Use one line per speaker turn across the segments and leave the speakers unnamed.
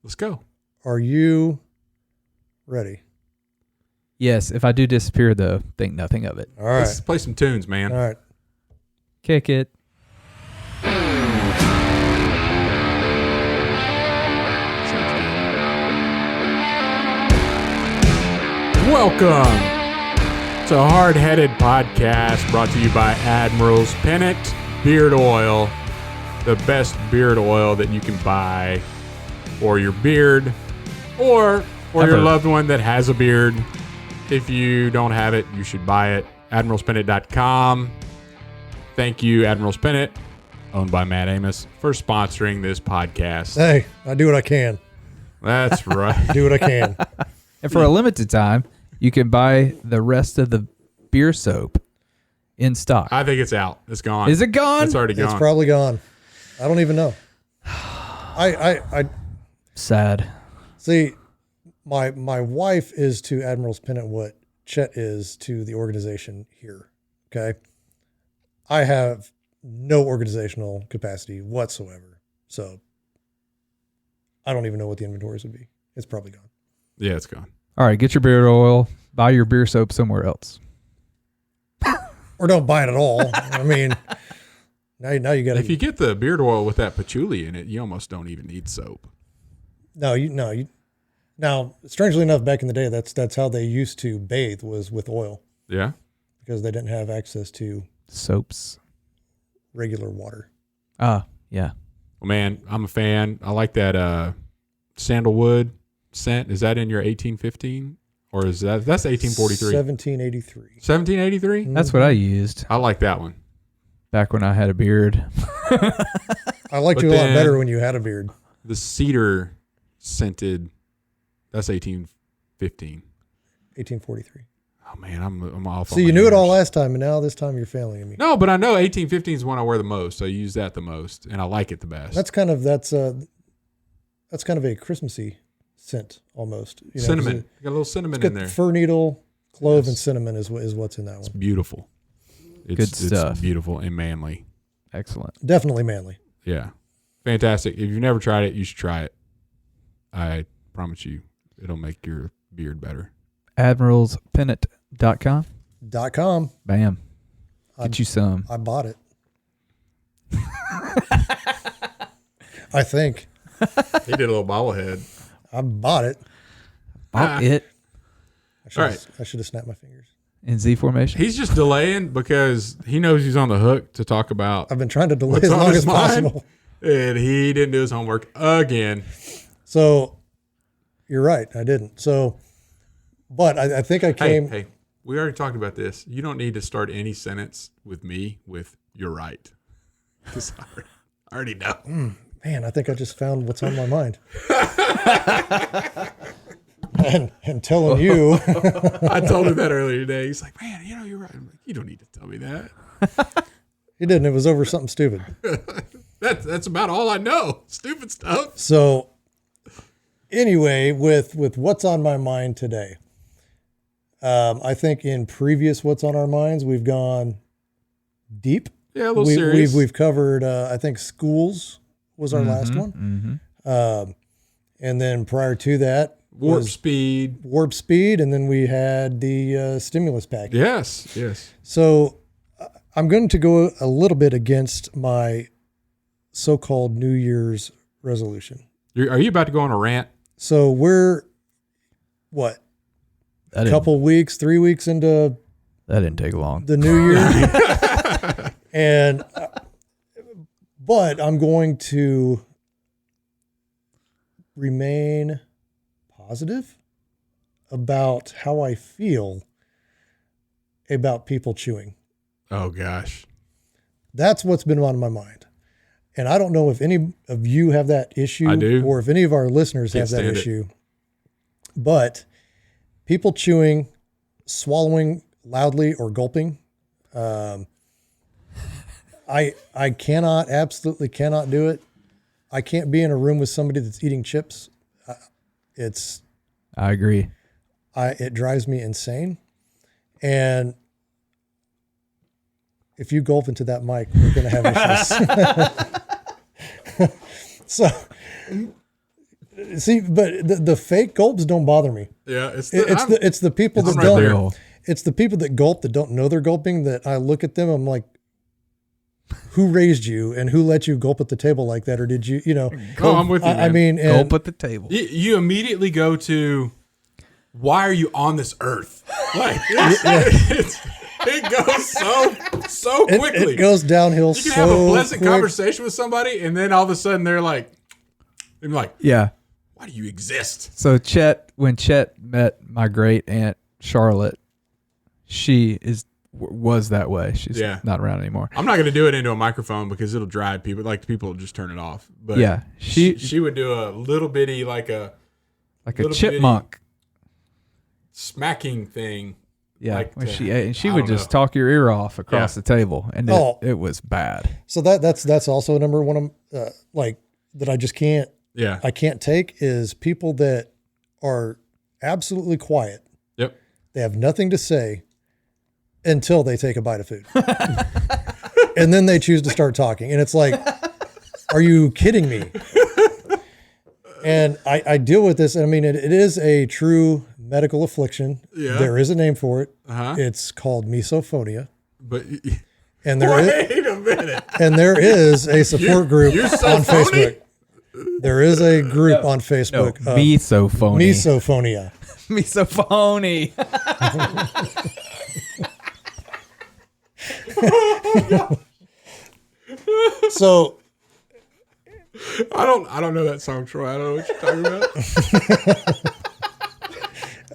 Let's go.
Are you ready?
Yes, if I do disappear, though, think nothing of it.
All right.
Let's play some tunes, man.
All right.
Kick it.
Welcome to Hardheaded Podcast, brought to you by Admiral's Pennant Beard Oil, the best beard oil that you can buy for your beard or for your loved one that has a beard. If you don't have it, you should buy it. AdmiralsPennant.com. Thank you, Admiral's Pennant, owned by Matt Amos, for sponsoring this podcast.
Hey, I do what I can.
That's right.
Do what I can.
And for a limited time, you can buy the rest of the beer soap in stock.
I think it's out. It's gone.
Is it gone?
It's already gone.
It's probably gone. I don't even know. I
Sad.
see. My wife is to Admiral's Pennant what Chet is to the organization here. Okay, I have no organizational capacity whatsoever, so I don't even know what the inventories would be. It's probably gone.
Yeah, it's gone.
All right, get your beard oil. Buy your beer soap somewhere else.
Or don't buy it at all. I mean, now you got to.
If you get the beard oil with that patchouli in it, you almost don't even need soap.
No. Now, strangely enough, back in the day, that's how they used to bathe, was with oil,
Yeah?
because they didn't have access to
Soaps.
regular water.
Ah, yeah.
Well, man, I'm a fan. I like that sandalwood scent. Is that in your 1815? Or is that's 1843?
1783.
1783?
That's what I used
I like that one.
back when I had a beard.
I liked
But
you a lot
then-
better when you had a beard.
The cedar scented, that's 1815.
1843.
Oh, man, I'm off.
See, you knew it all last time, and now this time you're failing me.
No, but I know 1815 is one I wear the most. I use that the most, and I like it the best.
That's kind of a Christmassy scent almost. You know,
cinnamon.
'cause
Got a little cinnamon
it's got
in there.
fur needle, clove,
Yes.
and cinnamon is what's in that
It's
one.
beautiful.
Good stuff.
It's beautiful and manly.
Excellent.
Definitely manly.
Yeah. Fantastic. If you've never tried it, you should try it. I promise you, it'll make your beard better.
AdmiralsPennant.com.
.com.
Bam. Get you some.
I bought it. I think
He did a little bobblehead.
I bought it.
Bought it
I should have snapped my fingers.
in Z formation.
He's just delaying because he knows he's on the hook to talk about
I've been trying to delay
what's
as
on
long
his
as
mind,
possible.
and he didn't do his homework again.
So you're right. I didn't. So, but I think I came.
Hey, we already talked about this. You don't need to start any sentence with me with "you're right," because I already know.
Man, I think I just found what's on my mind. and telling you,
I told him that earlier today. He's like, "Man, you're right." I'm like, "You don't need to tell me that.
he didn't. It was over something stupid.
That's about all I know. Stupid stuff."
So, anyway, with what's on my mind today, I think in previous what's on our minds, we've gone deep.
Yeah, a little serious.
We've covered. I think schools was our last one, and then prior to that,
Warp
was
speed.
and then we had the stimulus package.
Yes.
So I'm going to go a little bit against my so-called New Year's resolution.
Are you about to go on a rant?
So we're what?
That
A couple weeks, 3 weeks into
That didn't take long.
the new year. And but I'm going to remain positive about how I feel about people chewing.
Oh gosh.
That's what's been on my mind. And I don't know if any of you have that issue
I do.
or if any of our listeners
Can't
have that
stand it.
issue. But people chewing, swallowing loudly or gulping, I absolutely cannot do it. I can't be in a room with somebody that's eating chips.
I agree.
It drives me insane. And if you gulp into that mic, we're going to have issues. So See, but the fake gulps don't bother me.
Yeah,
It's the people that
right
don't.
there.
It's the people that gulp that don't know they're gulping that I look at them. I'm like, who raised you and who let you gulp at the table like that, or did you?
Oh, I'm with you, man.
I mean,
Gulp at the table.
You immediately go to, why are you on this earth? Like, it goes so quickly.
It goes downhill.
You can have a pleasant conversation with somebody, and then all of a sudden they're like,
Yeah.
why do you exist?
So when Chet met my great aunt Charlotte, she was that way. She's not around anymore.
I'm not going to do it into a microphone because it'll drive people. Like, people will just turn it off. But
yeah,
she would do a little bitty, like a
chipmunk
smacking thing.
Yeah,
like
when she ate, and she would just talk your ear off across the table, and it was bad.
So that's also a number one like that I just can't.
Yeah,
I can't take is people that are absolutely quiet.
Yep.
They have nothing to say until they take a bite of food, and then they choose to start talking, and it's like, are you kidding me? And I deal with this. I mean, it is a true medical affliction.
Yeah.
There is a name for it.
Uh-huh.
It's called misophonia.
But
And
wait a minute.
And there is a support group
you're so
on
phony?
Facebook. There is a group on Facebook.
Misophonia.
Misophonia.
Misophonia.
So
I don't know that song, Troy. I don't know what you're talking about.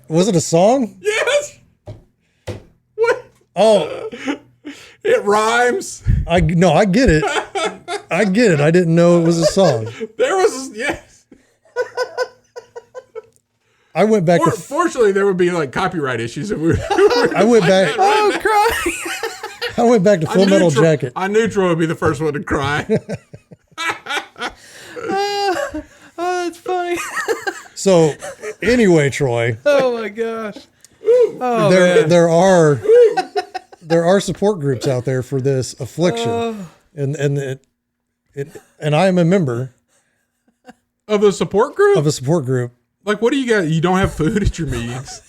was it a song?
Yes. What?
Oh,
it rhymes.
I get it. I get it. I didn't know it was a song.
There was yes.
I went back.
Fortunately, there would be like copyright issues if we.
I went back.
Oh, cry!
I went back to Full Metal Jacket.
I knew Troy would be the first one to cry.
Oh, that's funny.
So, anyway, Troy.
Oh my gosh. Oh,
there are support groups out there for this affliction, and I am a member
Of a support group?
of a support group.
Like, what do you got? You don't have food at your meetings?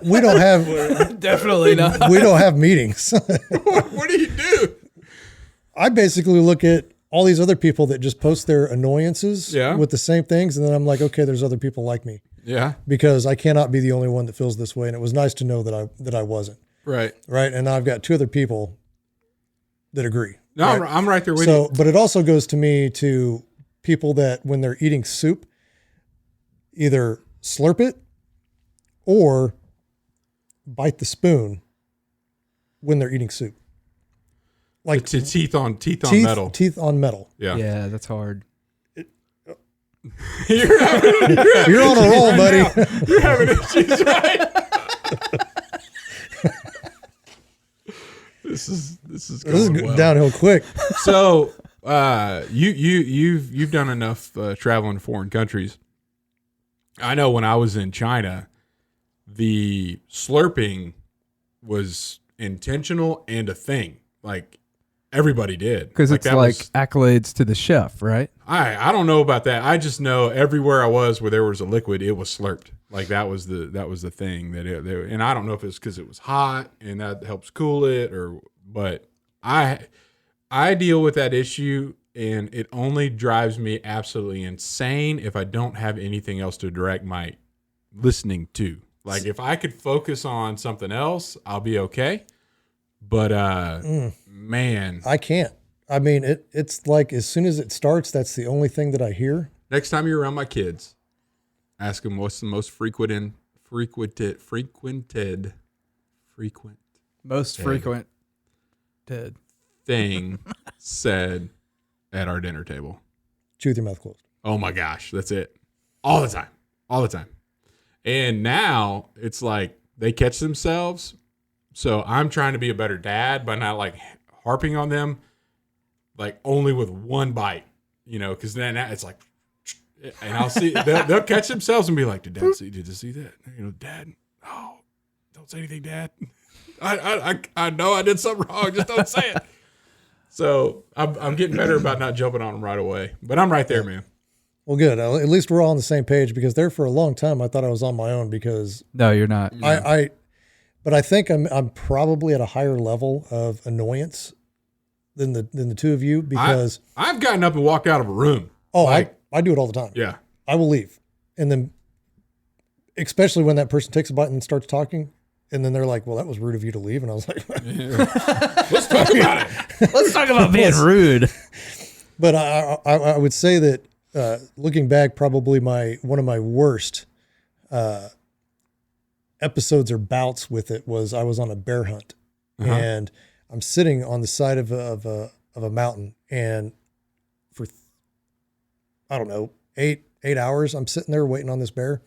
We don't have
definitely not.
we don't have meetings.
What do you do?
I basically look at all these other people that just post their annoyances
Yeah.
with the same things, and then I'm like, okay, there's other people like me
Yeah.
because I cannot be the only one that feels this way. And it was nice to know that I wasn't.
Right.
Right. And I've got two other people that agree.
No,
right?
I'm right there with you.
But it also goes to me to people that when they're eating soup, either slurp it or bite the spoon when they're eating soup. Like
teeth on metal.
Teeth on metal.
Yeah.
Yeah, that's hard.
You're
You're on a roll, buddy.
Now. You're having issues, right? This is going well.
Downhill quick.
So, you've done enough traveling to foreign countries. I know when I was in China, the slurping was intentional and a thing. Like, everybody did.
Because it's like accolades to the chef, right?
I don't know about that. I just know everywhere I was where there was a liquid, it was slurped. Like that was the thing and I don't know if it's because it was hot and that helps cool it but I deal with that issue and it only drives me absolutely insane if I don't have anything else to direct my listening to. Like if I could focus on something else, I'll be okay. But man,
I can't. I mean, it's like as soon as it starts, that's the only thing that I hear.
next time you're around my kids, ask them what's the most frequented thing said at our dinner table.
Chew with your mouth closed.
Oh my gosh, that's it. All the time. And now it's like they catch themselves. So I'm trying to be a better dad by not like harping on them, like only with one bite, because then it's like, and I'll see they'll catch themselves and be like, did you see that? Dad, oh, don't say anything, Dad. I know I did something wrong. Just don't say it. So I'm getting better about not jumping on them right away, but I'm right there, man.
Well, good. At least we're all on the same page, because there for a long time I thought I was on my own, because
No, you're not.
But I think I'm probably at a higher level of annoyance than the two of you, because
I've gotten up and walked out of a room.
I do it all the time.
Yeah.
I will leave. And then, especially when that person takes a bite and starts talking, and then they're like, well, that was rude of you to leave. And I was like,
Let's talk about it.
Let's talk about being rude.
But I would say that looking back, probably one of my worst episodes or bouts with it was I was on a bear hunt, and I'm sitting on the side of a mountain, and for I don't know 8 hours I'm sitting there waiting on this bear,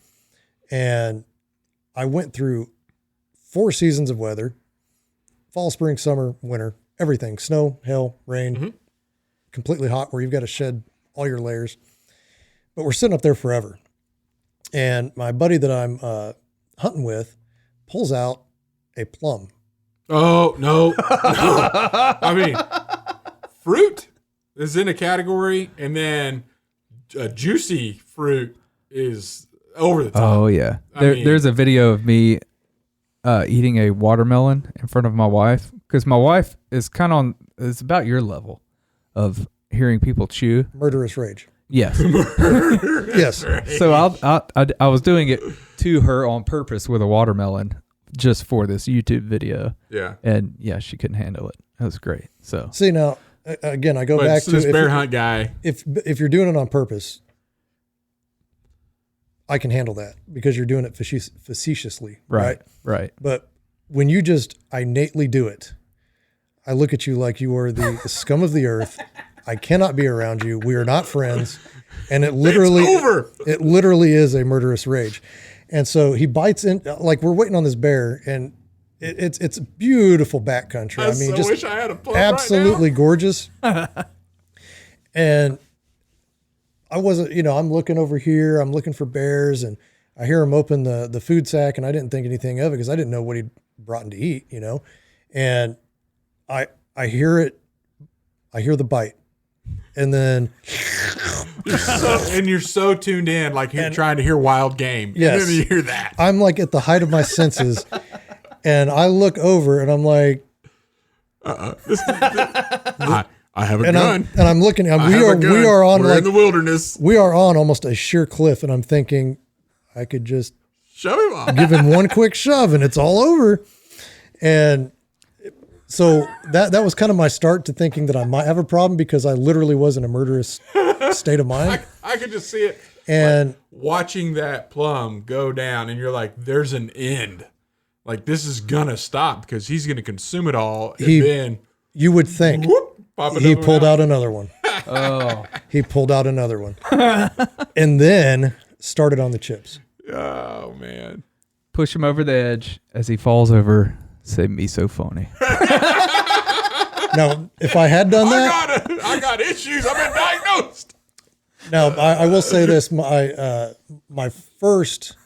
and I went through 4 seasons of weather: fall, spring, summer, winter, everything, snow, hail, rain, completely hot where you've got to shed all your layers. But we're sitting up there forever. And my buddy that I'm hunting with pulls out a plum.
Oh, no. I mean, fruit is in a category, and then juicy fruit is over the top.
Oh, yeah. There's a video of me eating a watermelon in front of my wife, because my wife is it's about your level of hearing people chew.
Murderous rage.
Yes.
Yes.
So I was doing it to her on purpose with a watermelon just for this YouTube video.
Yeah.
And yeah, she couldn't handle it. That was great. So
See, now, again, I go back to
this bear hunt guy.
If you're doing it on purpose, I can handle that, because you're doing it facetiously. Right. But when you just innately do it, I look at you like you are the scum of the earth. I cannot be around you. We are not friends. And it literally is a murderous rage. And so he bites in, like we're waiting on this bear, and it's beautiful backcountry. I mean, just
wish I had a plum
absolutely gorgeous. And I wasn't, I'm looking over here, I'm looking for bears, and I hear him open the food sack, and I didn't think anything of it because I didn't know what he'd brought in to eat, and I hear it, I hear the bite. And then
you're so tuned in, like you're trying to hear wild game.
Yes.
And then you hear that.
I'm like at the height of my senses, and I look over and I'm like,
I have a gun.
I'm looking. We are on
We're in the wilderness.
We are on almost a sheer cliff, and I'm thinking I could just
shove him off.
Give him one quick shove, and it's all over. And so that was kind of my start to thinking that I might have a problem, because I literally was in a murderous state of mind.
I could just see it.
And
like watching that plum go down, and you're like, there's an end. Like, this is going to stop, because he's going to consume it all. And then
you would think he pulled out another one.
Oh,
he pulled out another one. And then started on the chips.
Oh, man.
Push him over the edge as he falls over. Say misophonia.
Now, if I had done that,
I got issues. I've been diagnosed.
Now, I will say this: my first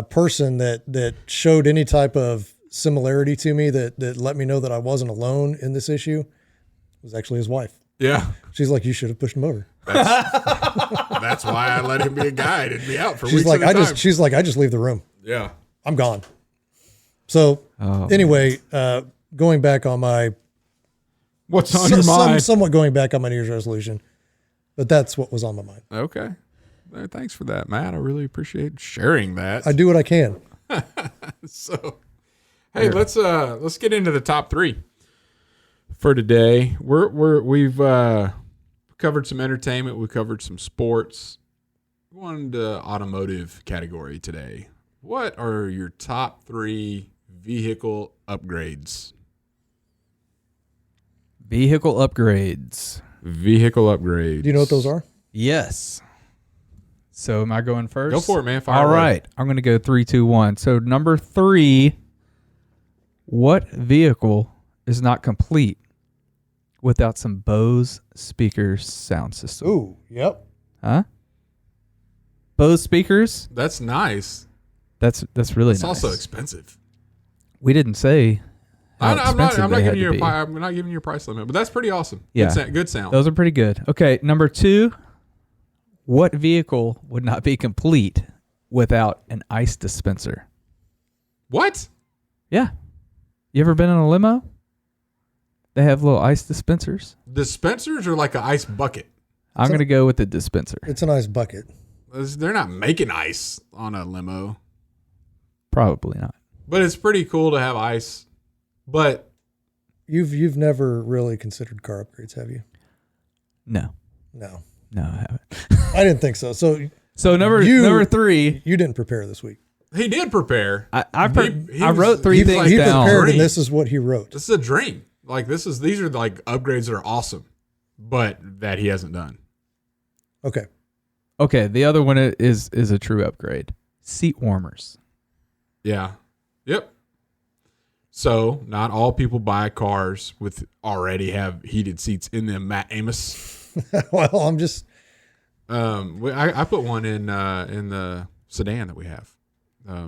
person that showed any type of similarity to me that let me know that I wasn't alone in this issue was actually his wife.
Yeah,
she's like, "You should have pushed him over."
That's why I let him be a guide and be out for
weeks
at a time.
She's like, I just leave the room.
Yeah,
I'm gone. So anyway, going back on my
what's on your mind,
somewhat going back on my New Year's resolution, but that's what was on my mind.
Okay, thanks for that, Matt. I really appreciate sharing that.
I do what I can.
So, hey, let's get into the top 3 for today. We've covered some entertainment. We covered some sports. We're on the automotive category today. What are your top 3 vehicle upgrades?
Vehicle upgrades.
Do you know what those are?
Yes. So am I going first?
Go for it, man.
All right. I'm going to go 3, 2, 1. So number 3, what vehicle is not complete without some Bose speakers sound system?
Ooh, yep.
Huh? Bose speakers?
That's nice.
That's really
it's
nice.
It's also expensive.
We didn't say how
I'm not giving you
I'm
not giving you a price limit, but that's pretty awesome.
Yeah.
Good sound.
Those are pretty good. Okay, number 2, What vehicle would not be complete without an ice dispenser?
What?
Yeah. You ever been in a limo? They have little ice dispensers.
Dispensers are like an ice bucket.
I'm going to go with the dispenser.
It's a nice bucket.
They're not making ice on a limo.
Probably not.
But it's pretty cool to have ice. But
You've never really considered car upgrades, have you?
No.
No.
No, I haven't.
I didn't think so. So
number 3.
you didn't prepare this week.
he did prepare.
I
He
wrote 3 things
He
down.
prepared,
Dream.
and this is what he wrote.
This is a dream. Like these are like upgrades that are awesome, but that he hasn't done.
Okay.
Okay, the other one is a true upgrade. Seat warmers.
Yeah. Yep. So not all people buy cars with already have heated seats in them. Matt Amos.
Well, I'm just.
I put one in the sedan that we have,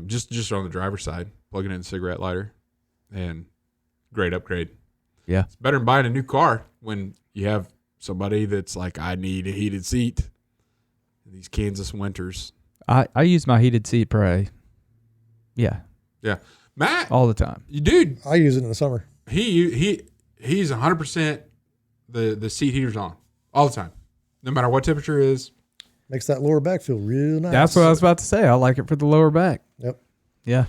just on the driver's side, plugging in a cigarette lighter, and great upgrade.
Yeah.
It's better than buying a new car when you have somebody that's like, I need a heated seat. These Kansas winters.
I use my heated seat probably. Yeah.
Yeah, Matt,
All the time.
dude,
I use it in the summer.
he's 100% the seat heater's on all the time, no matter what temperature it is.
Makes that lower back feel real nice.
That's what I was about to say. I like it for the lower back.
Yep.
Yeah.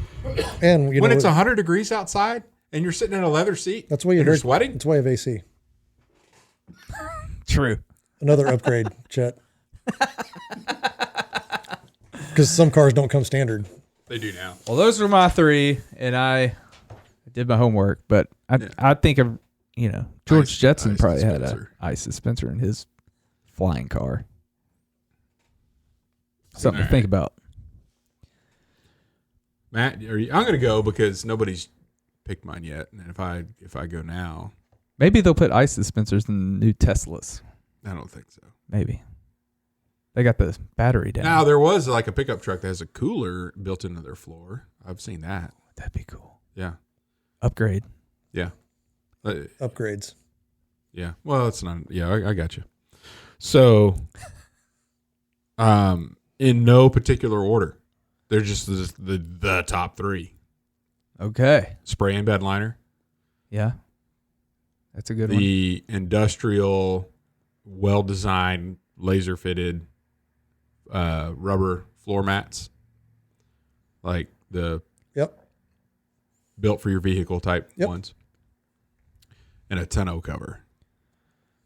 And
When it's 100 degrees outside and you're sitting in a leather seat,
that's why you're
and sweating.
That's why you have AC.
True.
Another upgrade, Chet. Because some cars don't come standard.
They do now.
Well, those were my 3, and I did my homework, but I think of, George Jetson
ice
probably had
dispenser.
an ice dispenser in his flying car. Something to think about.
Matt, I'm going to go because nobody's picked mine yet, and if I go now,
Maybe they'll put ice dispensers in the new Teslas.
I don't think so.
Maybe. They got the battery down.
Now there was like a pickup truck that has a cooler built into their floor. I've seen that.
That'd be cool.
Yeah,
Upgrade.
yeah,
Upgrades.
yeah. Well, it's not. Yeah, I got you. So, in no particular order, they're just the top 3.
Okay.
Spray and bed liner,
Yeah. That's a good one.
the industrial, well-designed, laser-fitted rubber floor mats, like the
Yep.
built for your vehicle type
Yep.
ones, and a tonneau cover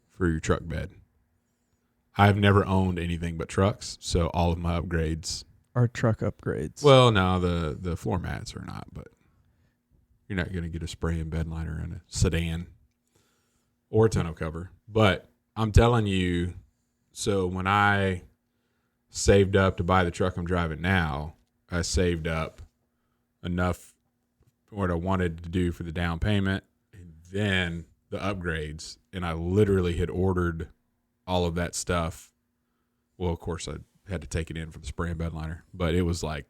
for your truck bed. I've never owned anything but trucks, so all of my upgrades.
Our truck upgrades.
Well, no, the floor mats are not, but you're not going to get a spray and bed liner in a sedan or a tonneau cover. But I'm telling you, so when I saved up to buy the truck I'm driving now, I saved up enough what I wanted to do for the down payment and then the upgrades. And I literally had ordered all of that stuff. Well, of course, I had to take it in for the spray and bed liner, but it was like,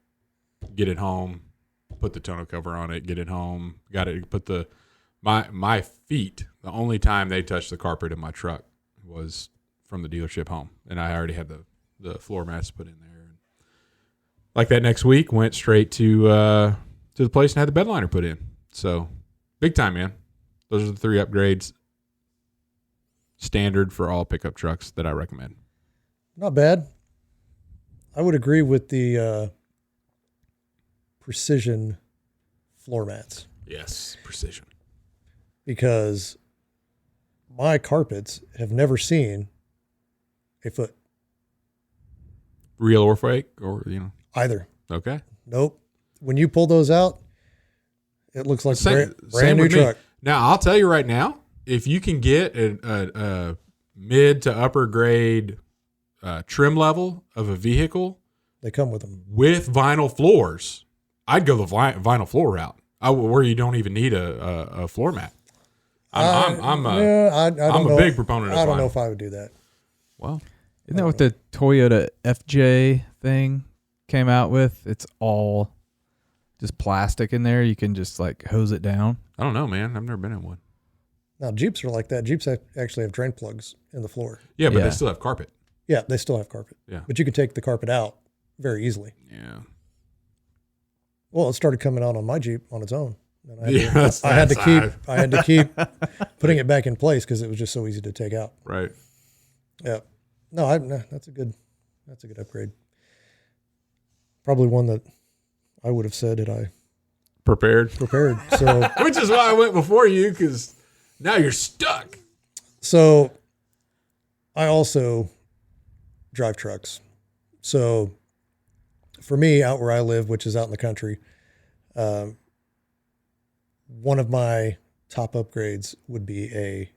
get it home, put the tonneau cover on it, get it home, got it, put my feet, the only time they touched the carpet in my truck was from the dealership home. And I already had the floor mats put in there. Like that next week, went straight to the place and had the bed liner put in. So big time, man. Those are the 3 upgrades, standard for all pickup trucks that I recommend.
Not bad. I would agree with the precision floor mats
Yes, precision.
because my carpets have never seen a foot
Real or fake, or
either.
okay.
Nope. When you pull those out, it looks like
Same
brand new
with me.
truck.
Now I'll tell you right now, if you can get a mid to upper grade trim level of a vehicle
They come with them.
with vinyl floors, I'd go the vinyl floor route. Where you don't even need a floor mat. I'm a big proponent of
I don't know
vinyl.
if I would do that.
Well,
Isn't that what the Toyota FJ thing came out with? It's all just plastic in there. You can just like hose it down.
I don't know, man. I've never been in one.
Now Jeeps are like that. Jeeps actually have drain plugs in the floor.
Yeah, but
Yeah.
they still have carpet.
Yeah, they still have carpet.
Yeah.
But you can take the carpet out very easily.
Yeah.
Well, it started coming out on my Jeep on its own. And I had to keep putting it back in place because it was just so easy to take out.
Right.
Yeah. No, that's a good upgrade. Probably one that I would have said had I
Prepared.
So,
Which is why I went before you, because now you're stuck.
so I also drive trucks. So for me, out where I live, which is out in the country, one of my top upgrades would be a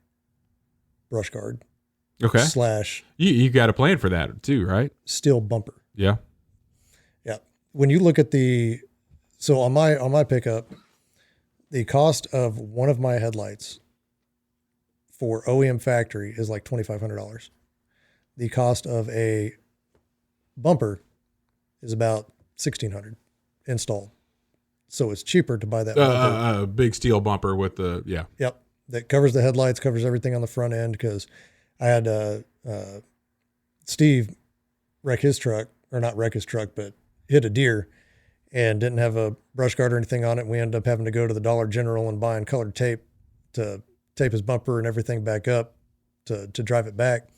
brush guard
Okay.
/
You got a plan for that too, right?
steel bumper.
Yeah.
Yeah. When you look at so on my pickup, the cost of one of my headlights for OEM factory is like $2,500. The cost of a bumper is about $1,600 installed. So it's cheaper to buy that bumper.
A big steel bumper with the, yeah.
Yep. That covers the headlights, covers everything on the front end. Because I had Steve wreck his truck, or not wreck his truck, but hit a deer and didn't have a brush guard or anything on it. We ended up having to go to the Dollar General and buying colored tape to tape his bumper and everything back up to drive it back.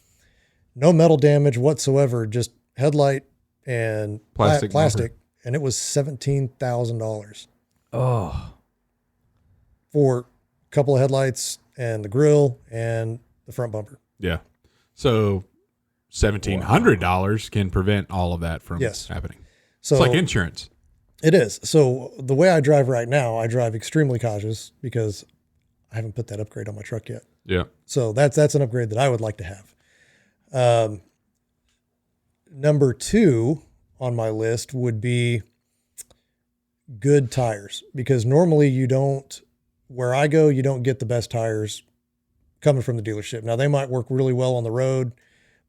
No metal damage whatsoever, just headlight and plastic. And it was $17,000 for a couple of headlights and the grill and the front bumper.
Yeah. So $1,700 can prevent all of that from happening.
So
it's like insurance.
It is. So the way I drive right now, I drive extremely cautious because I haven't put that upgrade on my truck yet.
Yeah.
So that's an upgrade that I would like to have. Number 2 on my list would be good tires, because normally where I go, you don't get the best tires coming from the dealership. Now they might work really well on the road,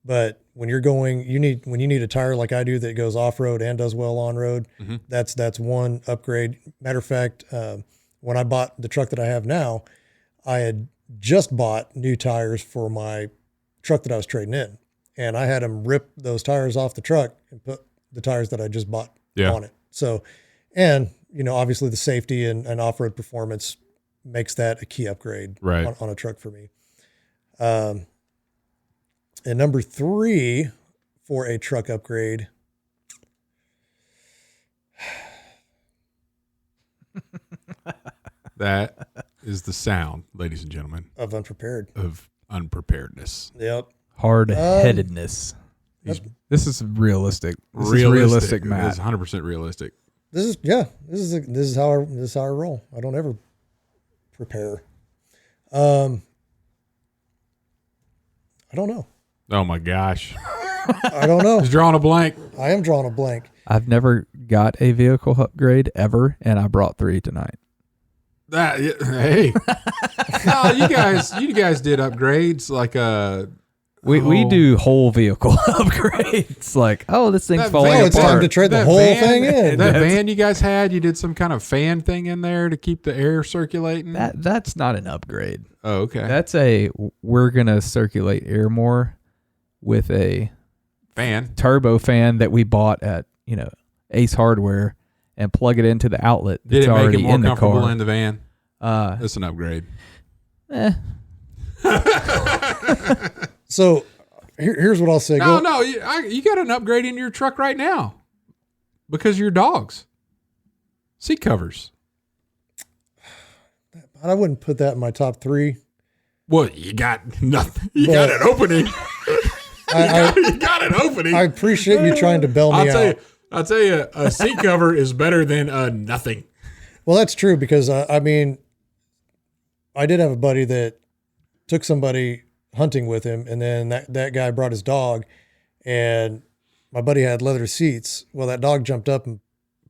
but when you're going, when you need a tire like I do that goes off road and does well on road, that's one upgrade. Matter of fact, when I bought the truck that I have now, I had just bought new tires for my truck that I was trading in, and I had them rip those tires off the truck and put the tires that I just bought on it. So, and obviously the safety and off-road performance makes that a key upgrade on a truck for me. And number 3 for a truck upgrade.
That is the sound, ladies and gentlemen,
Of
unpreparedness.
Yep.
Hard-headedness. This is realistic. This is realistic, Matt.
It's 100% realistic.
This is how I roll. I don't ever prepare. I don't know.
Oh my gosh.
I don't know.
He's drawing a blank.
I am drawing a blank.
I've never got a vehicle upgrade ever, and I brought 3 tonight.
Hey. No, you guys did upgrades like
we do whole vehicle upgrades. Like, this thing's falling apart.
It's time to trade the whole thing in.
That van you guys had, you did some kind of fan thing in there to keep the air circulating.
That's not an upgrade.
Oh, okay.
That's we're gonna circulate air more with a turbo fan that we bought at Ace Hardware and plug it into the outlet that's
did it make
already
it more
in the
comfortable
car.
in the van? That's an upgrade.
So here's what I'll say.
No, you got an upgrade in your truck right now because of your dogs. Seat covers.
I wouldn't put that in my top 3.
Well, you got nothing. You got an opening. You got an opening.
I appreciate you trying to bail me out.
I'll tell you, a seat cover is better than nothing.
Well, that's true because I did have a buddy that took somebody hunting with him, and then that guy brought his dog, and my buddy had leather seats. Well, that dog jumped up and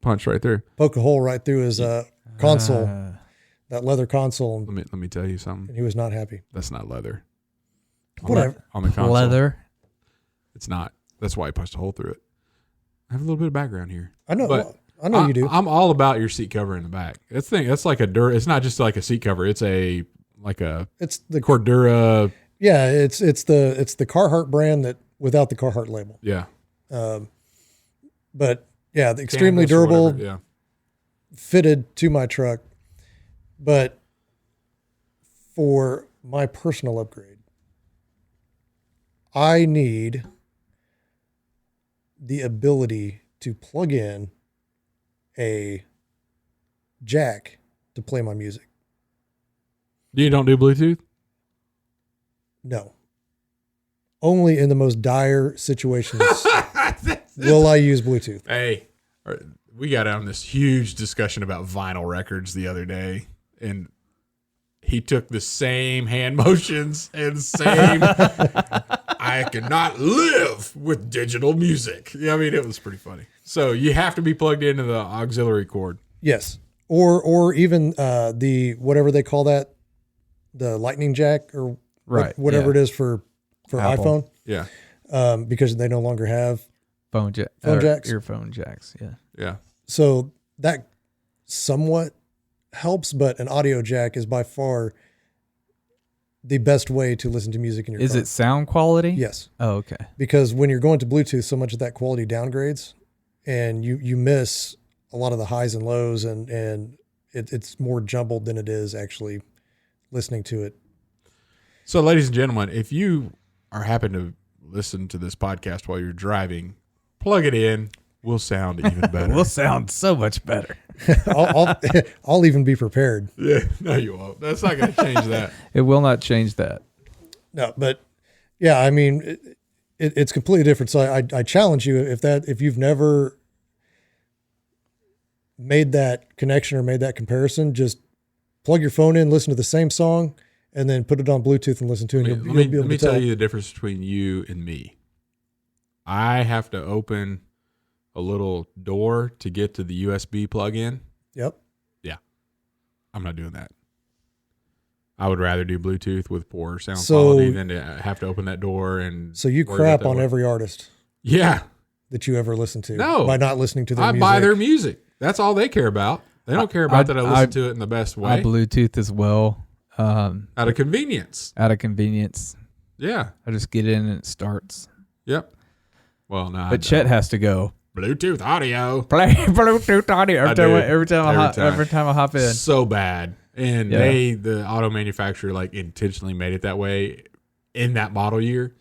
punched right there,
poked a hole right through his console, that leather console.
Let me tell you something.
And he was not happy.
That's not leather.
Whatever.
On the console.
Leather.
It's not. That's why he punched a hole through it. I have a little bit of background here.
I know.
But
I know you do.
I'm all about your seat cover in the back. That's like it's not just like a seat cover. It's the
Cordura.
Cordura.
Yeah, it's the Carhartt brand that without the Carhartt label.
Yeah.
But yeah, the extremely
Canvas or
durable,
whatever, yeah.
fitted to my truck. But for my personal upgrade, I need the ability to plug in a jack to play my music.
You don't do Bluetooth?
No. Only in the most dire situations will I use Bluetooth.
Hey, we got on this huge discussion about vinyl records the other day, and he took the same hand motions and same, I cannot live with digital music. Yeah, I mean, it was pretty funny. So you have to be plugged into the auxiliary cord.
Yes. Or even the, whatever they call that, the lightning jack or whatever it is for
Apple.
iPhone.
Yeah.
Because they no longer have
Phone
jacks.
Earphone jacks. Yeah.
Yeah.
So that somewhat helps, but an audio jack is by far the best way to listen to music in your car.
Is it sound quality?
Yes.
Oh, okay.
Because when you're going to Bluetooth, so much of that quality downgrades and you miss a lot of the highs and lows and it's more jumbled than it is actually listening to it.
So, ladies and gentlemen, if you are happen to listen to this podcast while you're driving, plug it in. We'll sound even better.
We'll sound so much better.
I'll even be prepared.
Yeah, no, you won't. That's not going to change that.
It will not change that.
No, but yeah, I mean, it's completely different. So I challenge you if you've never made that connection or made that comparison, just plug your phone in, listen to the same song, and then put it on Bluetooth and listen to it.
Let me tell you the difference between you and me. I have to open a little door to get to the USB plug-in.
Yep.
Yeah. I'm not doing that. I would rather do Bluetooth with poor sound quality than to have to open that door and.
So you crap on every artist.
Yeah.
That you ever listen to.
No.
By not listening to their music.
I buy their music. That's all they care about. They don't care about that I listen to it in the best way.
I Bluetooth as well.
Out of convenience.
Yeah. I just get in and it starts.
Yep. Well, no.
But Chet has to go.
Bluetooth audio.
Play Bluetooth audio every time I hop in.
So bad. And the auto manufacturer intentionally made it that way in that model year.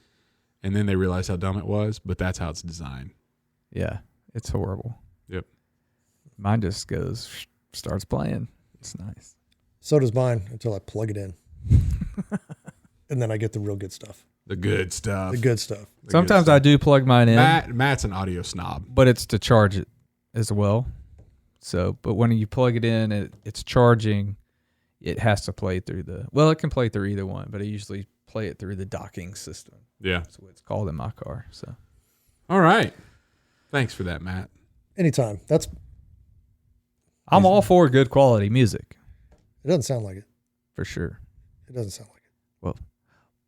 And then they realized how dumb it was, but that's how it's designed.
Yeah. It's horrible.
Yep.
Mine just starts playing. It's nice.
So does mine until I plug it in. And then I get the real good stuff.
The good stuff.
Sometimes I do plug mine in.
Matt's an audio snob.
But it's to charge it as well. So, but when you plug it in, it's charging, it has to play through it can play through either one, but I usually play it through the docking system.
Yeah.
That's what it's called in my car. So.
All right. Thanks for that, Matt.
Anytime.
I'm all for good quality music.
It doesn't sound like it.
For sure.
It doesn't sound like it.
Well,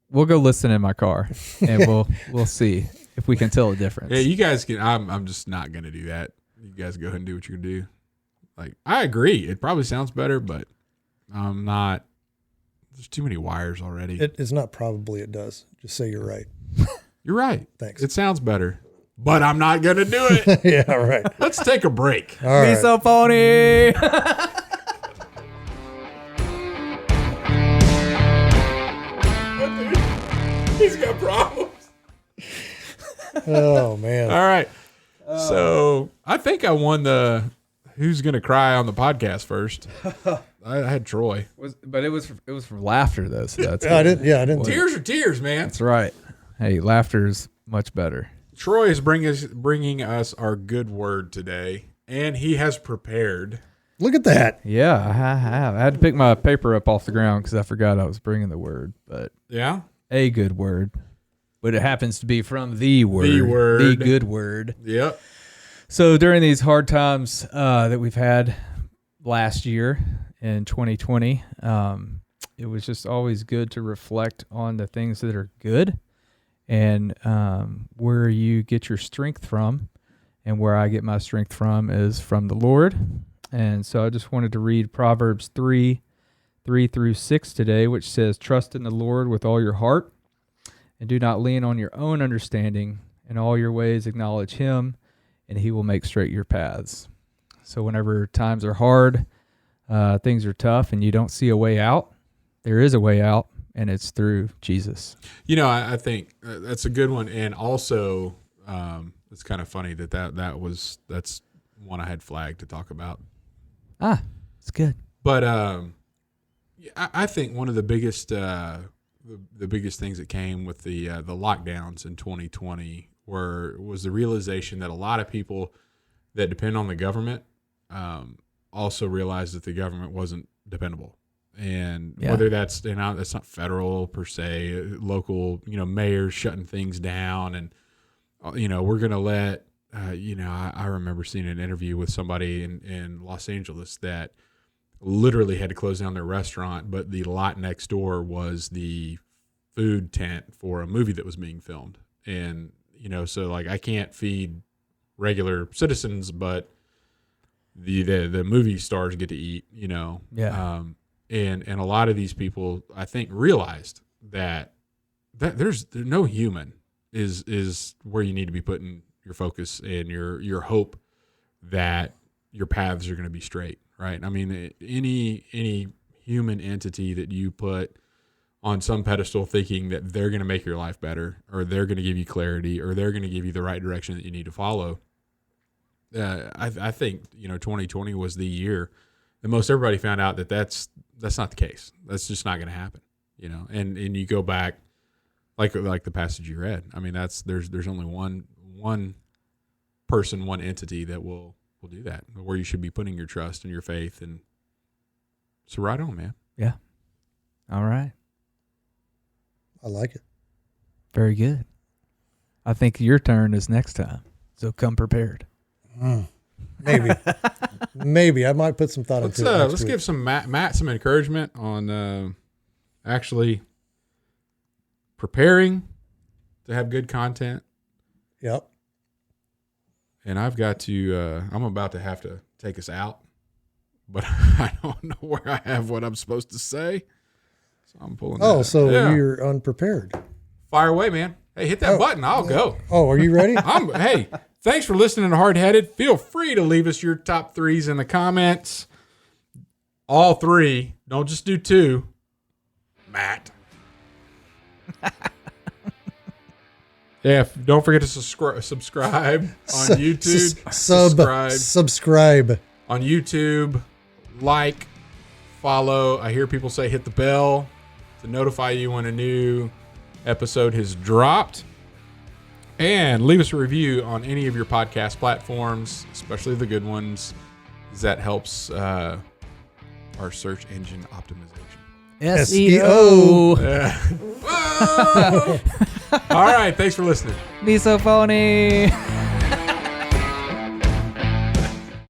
we'll go listen in my car and we'll see if we can tell the difference.
Yeah, you guys can. I'm just not gonna do that. You guys go ahead and do what you're gonna do. I agree. It probably sounds better, but I'm not. There's too many wires already.
It's not probably. It does. Just say you're right.
You're right.
Thanks.
It sounds better, but I'm not gonna do it.
Yeah, right.
Let's take a break.
All right.
Misophonia.
He's got problems.
Oh man.
All right. So I think I won the who's gonna cry on the podcast first. I had Troy.
But it was for laughter though. So that's
I didn't.
Tears are tears, man.
That's right. Hey, laughter is much better.
Troy is bringing us our good word today, and he has prepared.
Look at that.
Yeah, I have. I had to pick my paper up off the ground because I forgot I was bringing the word. But
Yeah.
a good word. But it happens to be from the word.
The word.
The good word.
Yep.
So during these hard times that we've had last year in 2020, it was just always good to reflect on the things that are good and where you get your strength from. And where I get my strength from is from the Lord. And so I just wanted to read Proverbs 3:3-6 today, which says, "Trust in the Lord with all your heart and do not lean on your own understanding. In all your ways acknowledge him, and he will make straight your paths. So whenever times are hard, things are tough, and you don't see a way out, there is a way out, and it's through Jesus.
I think that's a good one. And also, it's kind of funny that's one I had flagged to talk about.
It's good.
But I think one of the biggest things that came with the lockdowns in 2020 was the realization that a lot of people that depend on the government also realized that the government wasn't dependable. And whether that's not federal per se, local, mayors shutting things down, and we're gonna let I remember seeing an interview with somebody in Los Angeles that literally had to close down their restaurant, but the lot next door was the food tent for a movie that was being filmed. And so like I can't feed regular citizens, but the movie stars get to eat. And a lot of these people, I think, realized that there's no human is where you need to be putting your focus and your hope that your paths are going to be straight, right? I mean, any human entity that you put on some pedestal thinking that they're going to make your life better, or they're going to give you clarity, or they're going to give you the right direction that you need to follow. I think 2020 was the year that most everybody found out that that's not the case. That's just not going to happen. And you go back like the passage you read. I mean, there's only one person, one entity that will do that, where you should be putting your trust and your faith. And so right on, man.
Yeah. All right.
I like it.
Very good. I think your turn is next time. So come prepared.
Maybe I might put some thought into it.
Let's give some Matt some encouragement on actually preparing to have good content.
Yep.
And I've got to. I'm about to have to take us out, but I don't know where I have what I'm supposed to say. So I'm pulling.
So you're unprepared.
Fire away, man. Hey, hit that button. I'll go.
Oh, are you ready?
Hey, thanks for listening to Hardheaded. Feel free to leave us your top threes in the comments. All three. Don't just do two. Matt. Don't forget to subscribe on YouTube.
Subscribe
on YouTube. Like, follow. I hear people say hit the bell to notify you when a new episode has dropped. And leave us a review on any of your podcast platforms, especially the good ones, because that helps our search engine optimization.
SEO.
All right. Thanks for listening.
Misophonia.